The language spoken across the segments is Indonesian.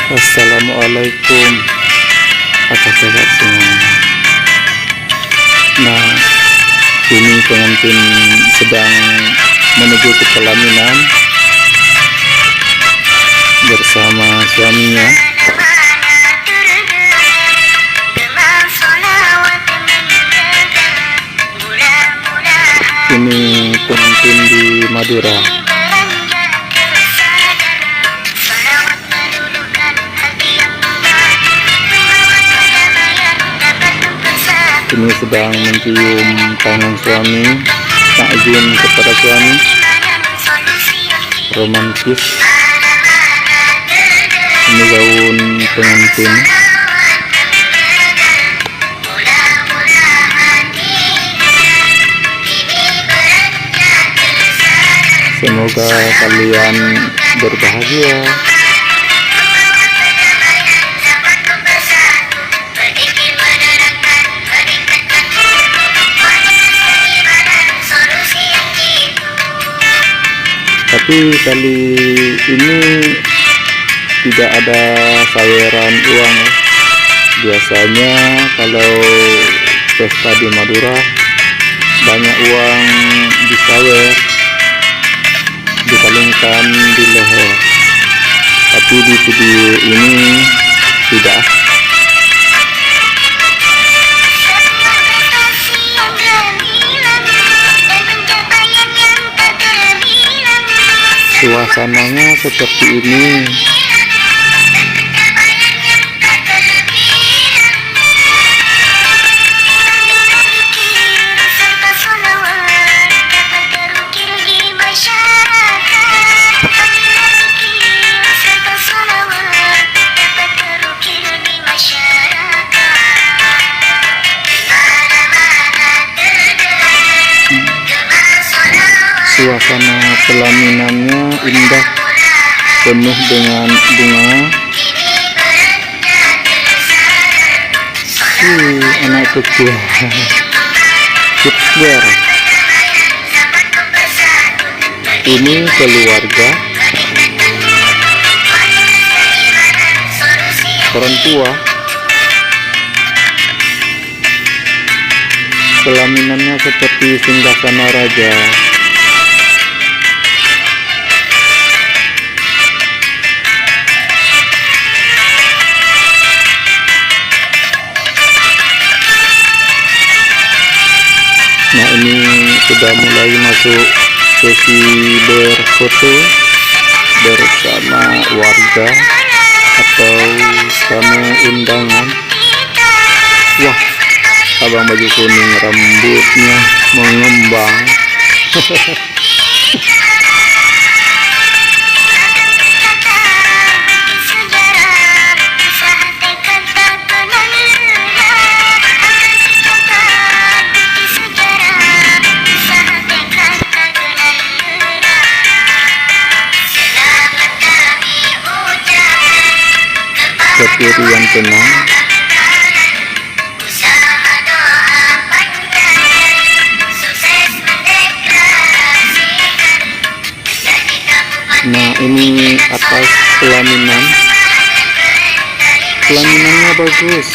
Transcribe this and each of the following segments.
Assalamualaikum, apa kabar semuanya? Nah, ini pengantin sedang menuju ke pelaminan bersama suaminya. Ini pengantin di Madura. Ini sedang mencium tangan suami, takzim kepada suami, romantis. Ini gaun pengantin. Semoga kalian berbahagia. Tapi kali ini tidak ada saweran uang ya. Biasanya kalau pesta di Madura banyak uang disawer, dikalungkan di leher. Tapi di video ini tidak. Suasananya seperti ini. Suasana pelaminannya indah, penuh dengan bunga. Anak kecil kecil. Ini keluarga, orang tua. Pelaminannya seperti singgasana raja. Nah, ini sudah mulai masuk sesi berfoto bersama warga atau tamu undangan. Wah, abang baju kuning rambutnya mengembang. Seperti yang tenang. Nah, ini atas pelaminan. Pelaminannya bagus.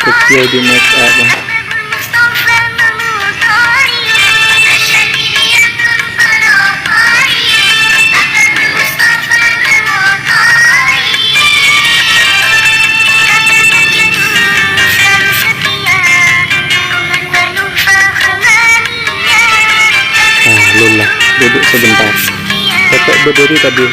Kecil di make up. Lula, duduk sebentar. Tetap berdiri tadi.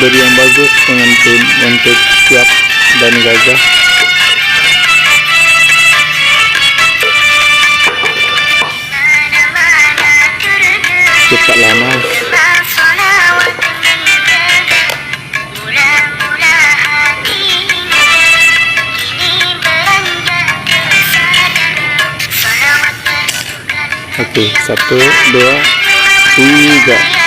memberi yang bagus pengantin untuk siap dan gagah. Cepat lama. Oke, 1, 2, 3.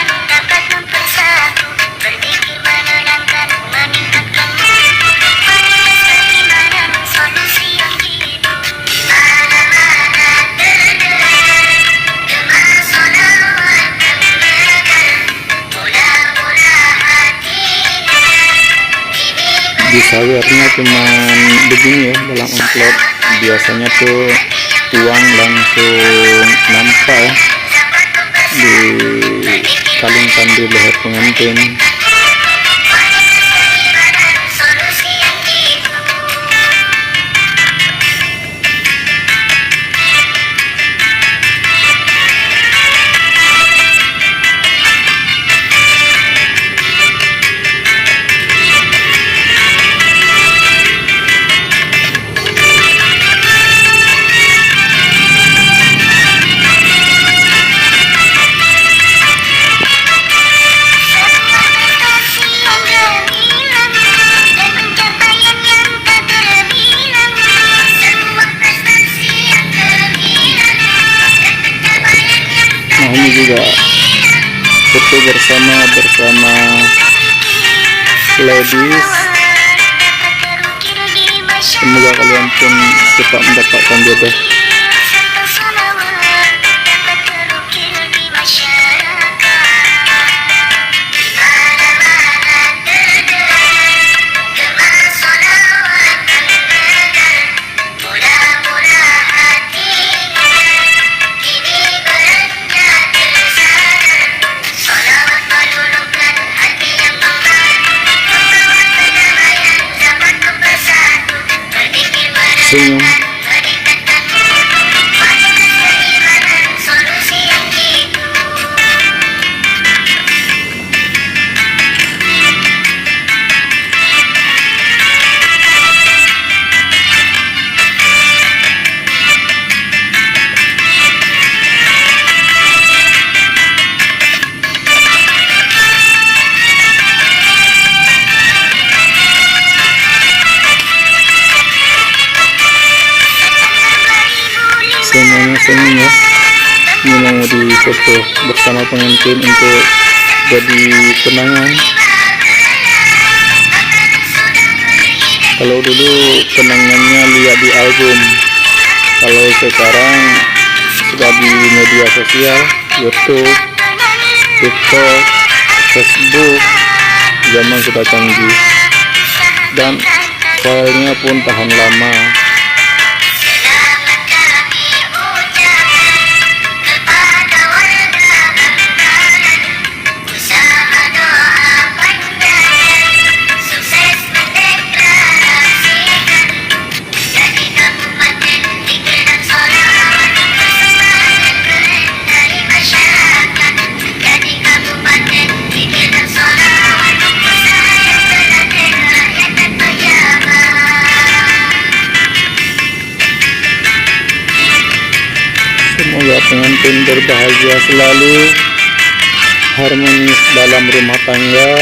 Disawernya cuman begini ya dalam amplop. Biasanya tuh uang langsung nampak ya, dikalungkan di leher pengantin. Nah, ini juga foto bersama ladies. Semoga kalian pun cepat mendapatkan jodoh. Senyum. Semuanya senyum ya. Ini mau difoto bersama pengantin untuk jadi kenangan. Kalau dulu kenangannya lihat di album, kalau sekarang sudah di media sosial, YouTube, TikTok, Facebook. Zaman sudah canggih dan filenya pun tahan lama. Semoga pengantin berbahagia selalu, harmonis dalam rumah tangga.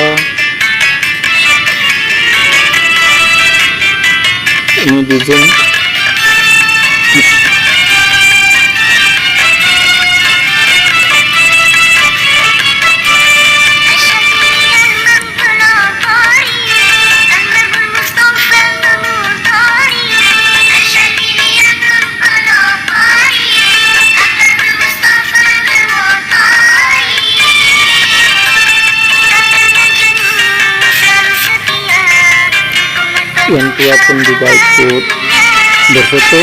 Ini di zoom. Yang tua pun juga ikut berfoto.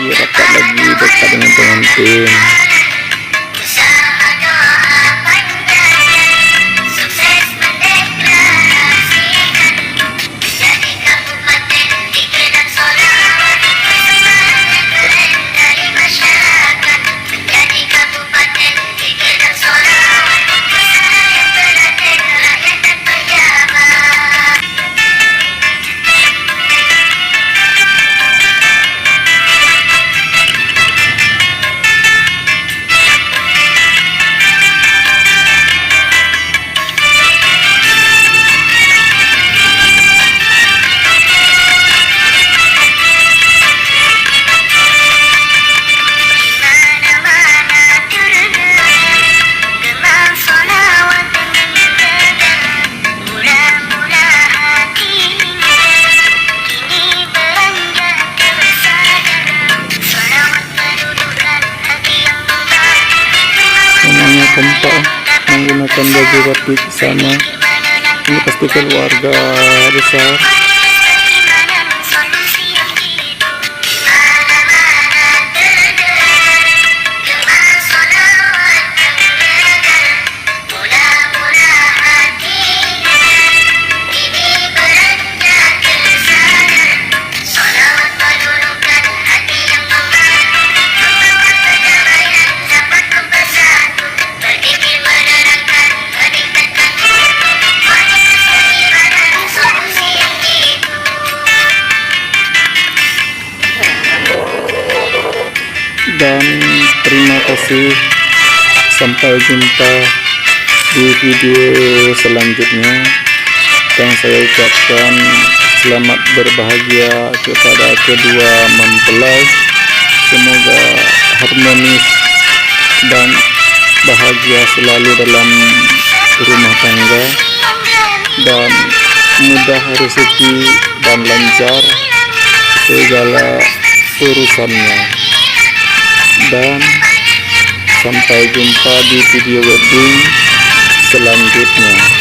Rapat lagi dekat dengan pengantin. menggunakan baju batik sama. Ini pasti keluarga besar. Dan terima kasih, sampai jumpa di video selanjutnya. Dan saya ucapkan selamat berbahagia kepada kedua mempelai. Semoga harmonis dan bahagia selalu dalam rumah tangga, dan mudah rezeki dan lancar segala urusannya. Dan sampai jumpa di video wedding selanjutnya.